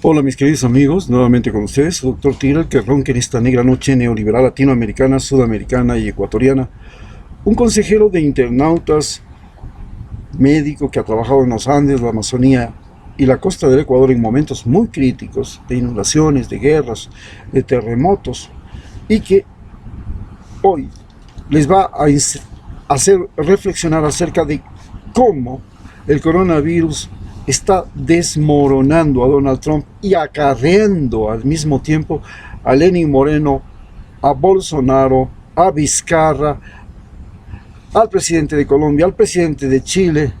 Hola mis queridos amigos, nuevamente con ustedes, su doctor Tigre, el que ronca en esta negra noche neoliberal latinoamericana, sudamericana y ecuatoriana. Un consejero de internautas, médico que ha trabajado en los Andes, la Amazonía y la costa del Ecuador en momentos muy críticos de inundaciones, de guerras, de terremotos, y que hoy les va a hacer reflexionar acerca de cómo el coronavirus está desmoronando a Donald Trump y acarreando al mismo tiempo a Lenín Moreno, a Bolsonaro, a Vizcarra, al presidente de Colombia, al presidente de Chile,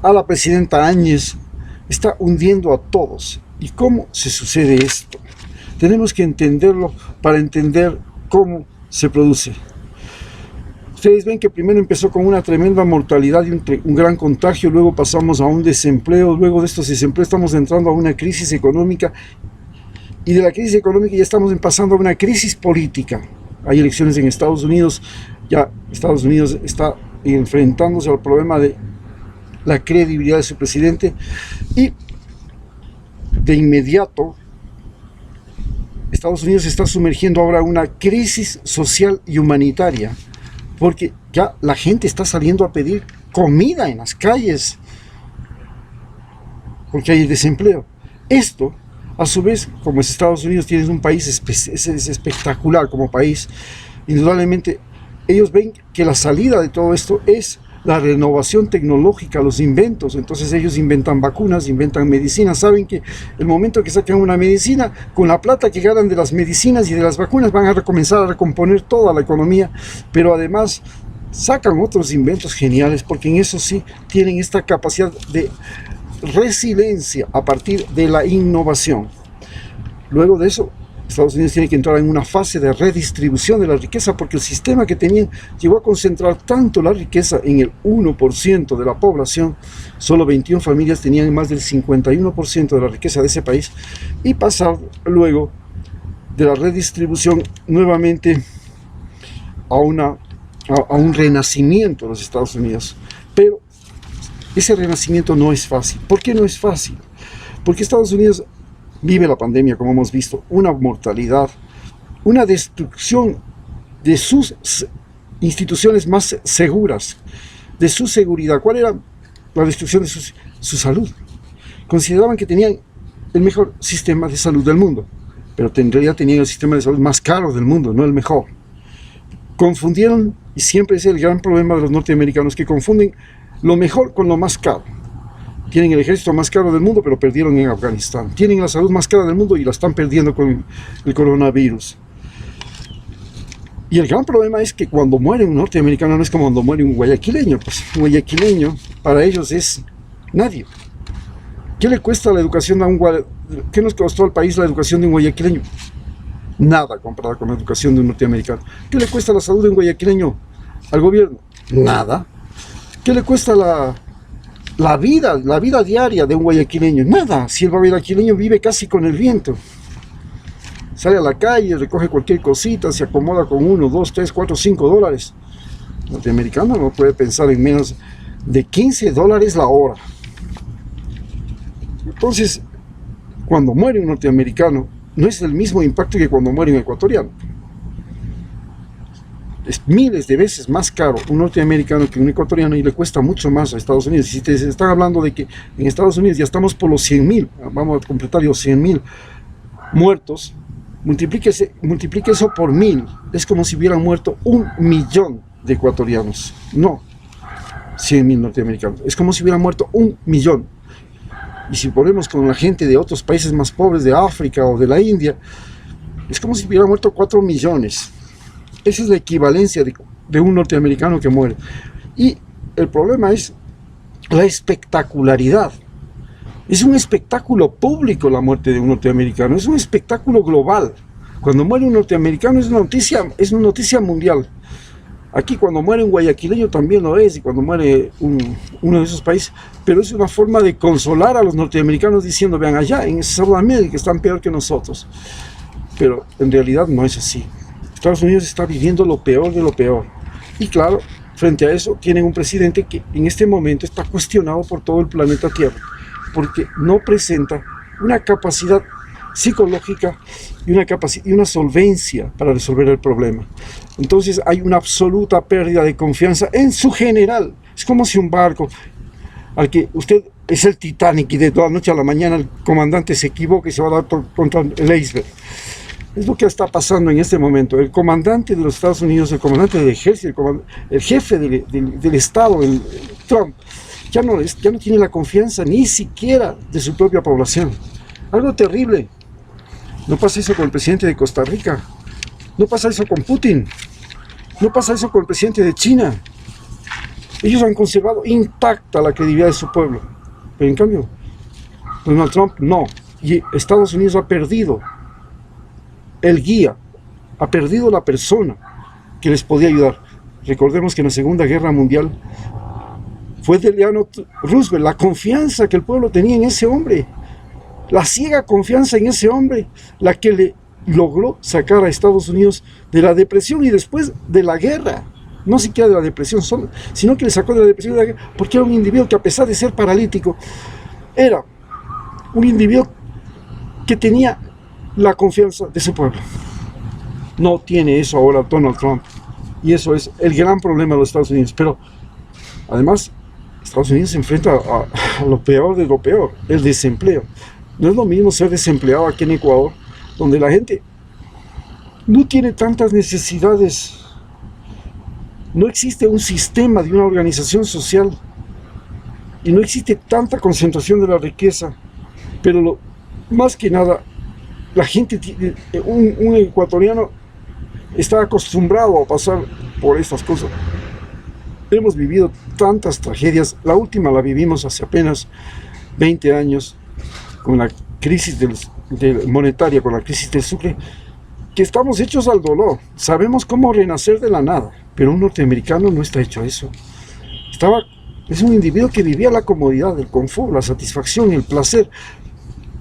a la presidenta Áñez. Está hundiendo a todos. ¿Y cómo se sucede esto? Tenemos que entenderlo para entender cómo se produce. Ustedes ven que primero empezó con una tremenda mortalidad y un gran contagio, luego pasamos a un desempleo, luego de estos desempleos estamos entrando a una crisis económica, y de la crisis económica ya estamos pasando a una crisis política. Hay elecciones en Estados Unidos, ya Estados Unidos está enfrentándose al problema de la credibilidad de su presidente, y de inmediato Estados Unidos se está sumergiendo ahora en una crisis social y humanitaria, porque ya la gente está saliendo a pedir comida en las calles, porque hay desempleo. Esto, a su vez, como es Estados Unidos, tiene un país es espectacular como país, indudablemente ellos ven que la salida de todo esto es la renovación tecnológica, los inventos. Entonces ellos inventan vacunas, inventan medicinas. Saben que el momento que saquen una medicina, con la plata que ganan de las medicinas y de las vacunas, van a comenzar a recomponer toda la economía, pero además sacan otros inventos geniales, porque en eso sí tienen esta capacidad de resiliencia a partir de la innovación. Luego de eso, Estados Unidos tiene que entrar en una fase de redistribución de la riqueza, porque el sistema que tenían llegó a concentrar tanto la riqueza en el 1% de la población. Solo 21 familias tenían más del 51% de la riqueza de ese país, y pasar luego de la redistribución nuevamente a un renacimiento de los Estados Unidos. Pero ese renacimiento no es fácil. ¿Por qué no es fácil? Porque Estados Unidos vive la pandemia, como hemos visto, una mortalidad, una destrucción de sus instituciones más seguras, de su seguridad. ¿Cuál era la destrucción de su salud? Consideraban que tenían el mejor sistema de salud del mundo, pero en realidad tenían el sistema de salud más caro del mundo, no el mejor. Confundieron, y siempre es el gran problema de los norteamericanos, que confunden lo mejor con lo más caro. Tienen el ejército más caro del mundo, pero perdieron en Afganistán. Tienen la salud más cara del mundo y la están perdiendo con el coronavirus. Y el gran problema es que cuando muere un norteamericano no es como cuando muere un guayaquileño. Pues un guayaquileño para ellos es nadie. ¿Qué le cuesta la educación a un guayaquileño? ¿Qué nos costó al país la educación de un guayaquileño? Nada comparada con la educación de un norteamericano. ¿Qué le cuesta la salud de un guayaquileño al gobierno? Nada. ¿Qué le cuesta la vida diaria de un guayaquileño? Nada. Si el guayaquileño vive casi con el viento, sale a la calle, recoge cualquier cosita, se acomoda con 1, 2, 3, 4, 5 dólares. El norteamericano no puede pensar en menos de 15 dólares la hora. Entonces, cuando muere un norteamericano, no es el mismo impacto que cuando muere un ecuatoriano. Es miles de veces más caro un norteamericano que un ecuatoriano, y le cuesta mucho más a Estados Unidos. Y si te están hablando de que en Estados Unidos ya estamos por los 100.000, vamos a completar los 100.000 muertos, multiplique eso por 1.000, es como si hubieran muerto 1.000.000 de ecuatorianos, no 100.000 norteamericanos, es como si hubieran muerto 1.000.000. Y si ponemos con la gente de otros países más pobres, de África o de la India, es como si hubieran muerto 4 millones. Esa es la equivalencia de un norteamericano que muere. Y el problema es la espectacularidad. Es un espectáculo público la muerte de un norteamericano, es un espectáculo global. Cuando muere un norteamericano es una noticia mundial. Aquí cuando muere un guayaquileño también lo es, y cuando muere uno de esos países, pero es una forma de consolar a los norteamericanos diciendo, vean, allá en Sudamérica están peor que nosotros. Pero en realidad no es así. Estados Unidos está viviendo lo peor de lo peor. Y claro, frente a eso tienen un presidente que en este momento está cuestionado por todo el planeta Tierra, porque no presenta una capacidad psicológica y una solvencia para resolver el problema. Entonces hay una absoluta pérdida de confianza en su general. Es como si un barco al que usted es el Titanic y de toda la noche a la mañana el comandante se equivoca y se va a dar contra el iceberg. Es lo que está pasando en este momento. El comandante de los Estados Unidos, el comandante del ejército, el jefe del Estado, el Trump, ya no tiene la confianza ni siquiera de su propia población. Algo terrible. No pasa eso con el presidente de Costa Rica. No pasa eso con Putin. No pasa eso con el presidente de China. Ellos han conservado intacta la credibilidad de su pueblo. Pero en cambio, Donald Trump no. Y Estados Unidos ha perdido el guía, ha perdido la persona que les podía ayudar. Recordemos que en la Segunda Guerra Mundial fue Delano Roosevelt, la confianza que el pueblo tenía en ese hombre, la ciega confianza en ese hombre, la que le logró sacar a Estados Unidos de la depresión y después de la guerra. No siquiera de la depresión, sino que le sacó de la depresión de la guerra, porque era un individuo que, a pesar de ser paralítico, era un individuo que tenía la confianza de su pueblo. No tiene eso ahora Donald Trump, y eso es el gran problema de los Estados Unidos. Pero además Estados Unidos se enfrenta a lo peor de lo peor, el desempleo. No es lo mismo ser desempleado aquí en Ecuador, donde la gente no tiene tantas necesidades, no existe un sistema de una organización social y no existe tanta concentración de la riqueza, pero más que nada la gente, un ecuatoriano está acostumbrado a pasar por estas cosas. Hemos vivido tantas tragedias. La última la vivimos hace apenas 20 años con la crisis monetaria, con la crisis del Sucre, que estamos hechos al dolor. Sabemos cómo renacer de la nada, pero un norteamericano no está hecho a eso. Es un individuo que vivía la comodidad, el confort, la satisfacción, el placer.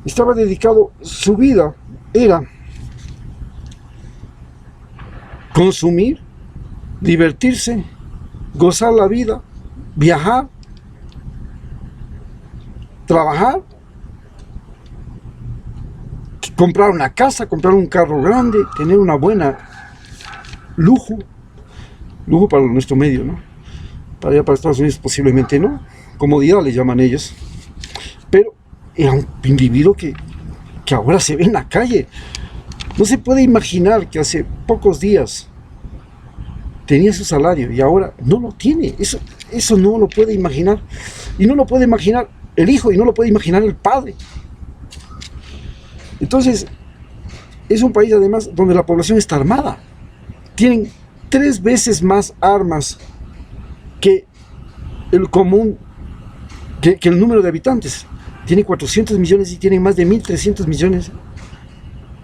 Estaba dedicado, su vida era consumir, divertirse, gozar la vida, viajar, trabajar, comprar una casa, comprar un carro grande, tener una buena lujo para nuestro medio, ¿no? Para allá, para Estados Unidos posiblemente no, comodidad le llaman ellos, pero era un individuo que ahora se ve en la calle. No se puede imaginar que hace pocos días tenía su salario y ahora no lo tiene. Eso no lo puede imaginar. Y no lo puede imaginar el hijo y no lo puede imaginar el padre. Entonces, es un país además donde la población está armada. Tienen 3 veces más armas que el común, que el número de habitantes. Tiene 400 millones y tienen más de 1.300 millones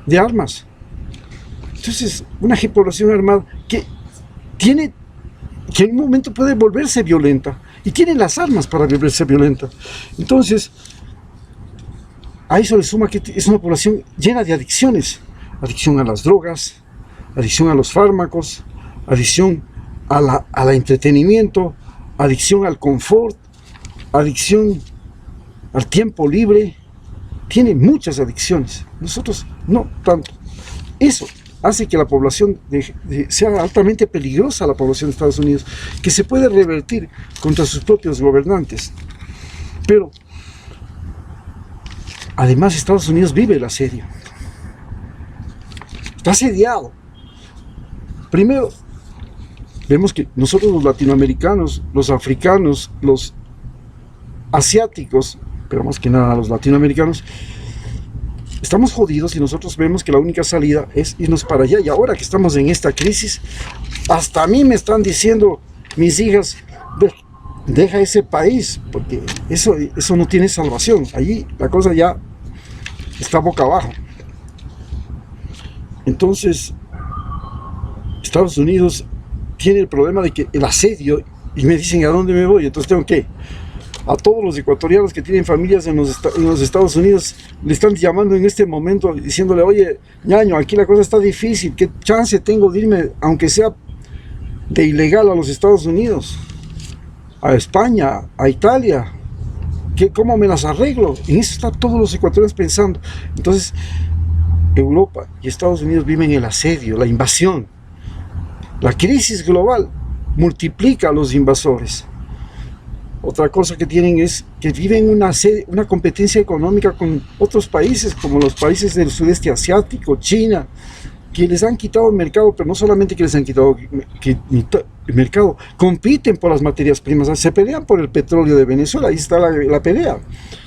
de armas. Entonces, una población armada que en un momento puede volverse violenta y tiene las armas para volverse violenta. Entonces, a eso le suma que es una población llena de adicciones: adicción a las drogas, adicción a los fármacos, adicción al entretenimiento, adicción al confort, adicción al tiempo libre. Tiene muchas adicciones, nosotros no tanto. Eso hace que la población sea altamente peligrosa, la población de Estados Unidos, que se puede revertir contra sus propios gobernantes. Pero además Estados Unidos vive el asedio, está asediado. Primero, vemos que nosotros los latinoamericanos, los africanos, los asiáticos, pero más que nada los latinoamericanos, estamos jodidos y nosotros vemos que la única salida es irnos para allá. Y ahora que estamos en esta crisis, hasta a mí me están diciendo mis hijas: deja ese país, porque eso no tiene salvación. Allí la cosa ya está boca abajo. Entonces, Estados Unidos tiene el problema de que el asedio, y me dicen: ¿a dónde me voy? Entonces tengo que... A todos los ecuatorianos que tienen familias en los Estados Unidos le están llamando en este momento, diciéndole: oye, ñaño, aquí la cosa está difícil, ¿qué chance tengo de irme, aunque sea de ilegal, a los Estados Unidos, a España, a Italia? ¿Cómo me las arreglo? En eso están todos los ecuatorianos pensando. Entonces, Europa y Estados Unidos viven el asedio, la invasión. La crisis global multiplica a los invasores. Otra cosa que tienen es que viven una competencia económica con otros países, como los países del sudeste asiático, China, que les han quitado el mercado, pero no solamente que les han quitado el mercado, compiten por las materias primas, se pelean por el petróleo de Venezuela, ahí está la pelea.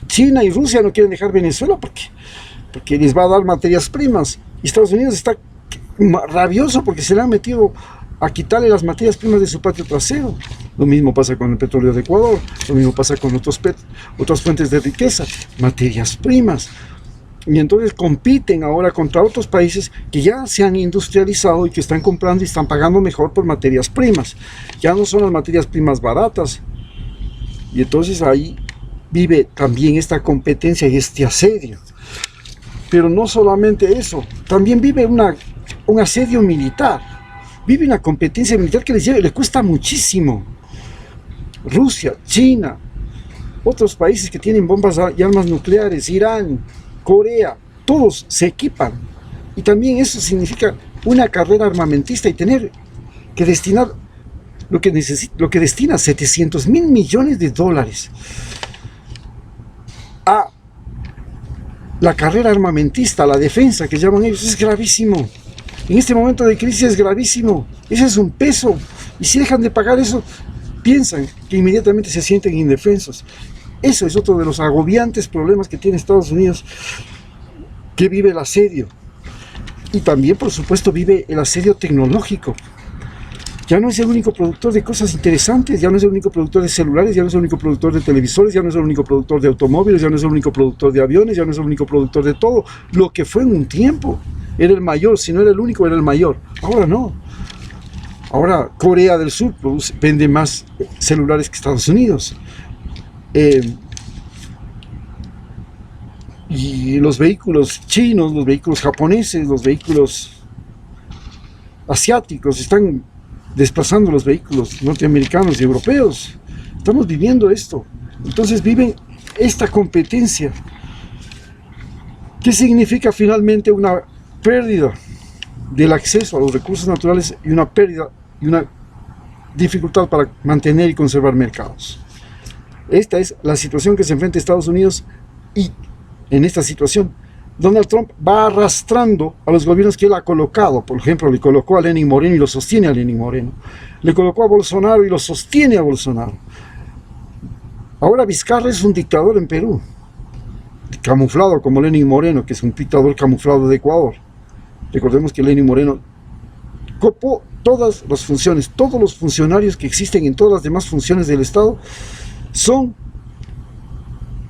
China y Rusia no quieren dejar Venezuela porque les va a dar materias primas, y Estados Unidos está rabioso porque se le han metido a quitarle las materias primas de su patio trasero. Lo mismo pasa con el petróleo de Ecuador, lo mismo pasa con otras fuentes de riqueza, materias primas. Y entonces compiten ahora contra otros países que ya se han industrializado y que están comprando y están pagando mejor por materias primas. Ya no son las materias primas baratas. Y entonces ahí vive también esta competencia y este asedio. Pero no solamente eso, también vive un asedio militar. Vive una competencia militar que le cuesta muchísimo. Rusia, China, otros países que tienen bombas y armas nucleares, Irán, Corea, todos se equipan. Y también eso significa una carrera armamentista y tener que destinar lo que destina 700 mil millones de dólares a la carrera armamentista, a la defensa que llaman ellos. Es gravísimo. En este momento de crisis es gravísimo. Ese es un peso. Y si dejan de pagar eso, piensan que inmediatamente se sienten indefensos. Eso es otro de los agobiantes problemas que tiene Estados Unidos, que vive el asedio. Y también, por supuesto, vive el asedio tecnológico. Ya no es el único productor de cosas interesantes, ya no es el único productor de celulares, ya no es el único productor de televisores, ya no es el único productor de automóviles, ya no es el único productor de aviones, ya no es el único productor de todo. Lo que fue en un tiempo, era el mayor, si no era el único, era el mayor. Ahora no. Ahora Corea del Sur vende más celulares que Estados Unidos. Y los vehículos chinos, los vehículos japoneses, los vehículos asiáticos están desplazando los vehículos norteamericanos y europeos. Estamos viviendo esto. Entonces viven esta competencia. ¿Qué significa finalmente? Una pérdida del acceso a los recursos naturales y una pérdida y una dificultad para mantener y conservar mercados. Esta es la situación que se enfrenta Estados Unidos, y en esta situación Donald Trump va arrastrando a los gobiernos que él ha colocado. Por ejemplo, le colocó a Lenín Moreno y lo sostiene a Lenín Moreno. Le colocó a Bolsonaro y lo sostiene a Bolsonaro. Ahora Vizcarra es un dictador en Perú, camuflado como Lenín Moreno, que es un dictador camuflado de Ecuador. Recordemos que Lenín Moreno copó todas las funciones, todos los funcionarios que existen en todas las demás funciones del Estado son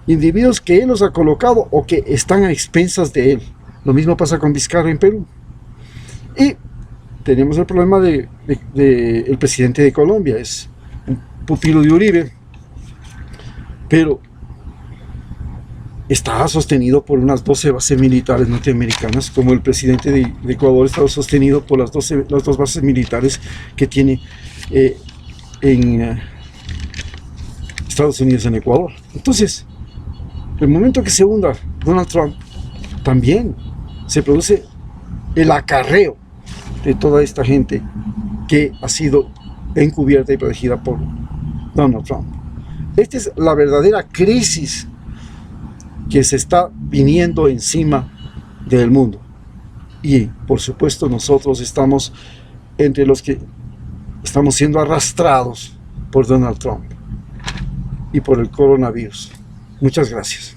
individuos que él los ha colocado o que están a expensas de él. Lo mismo pasa con Vizcarra en Perú. Y tenemos el problema el presidente de Colombia, es un pupilo de Uribe, pero está sostenido por unas 12 bases militares norteamericanas, como el presidente de Ecuador está sostenido por las dos bases militares que tiene en Estados Unidos en Ecuador. Entonces, el momento que se hunda Donald Trump, también se produce el acarreo de toda esta gente que ha sido encubierta y protegida por Donald Trump. Esta es la verdadera crisis que se está viniendo encima del mundo. Y por supuesto nosotros estamos entre los que estamos siendo arrastrados por Donald Trump y por el coronavirus. Muchas gracias.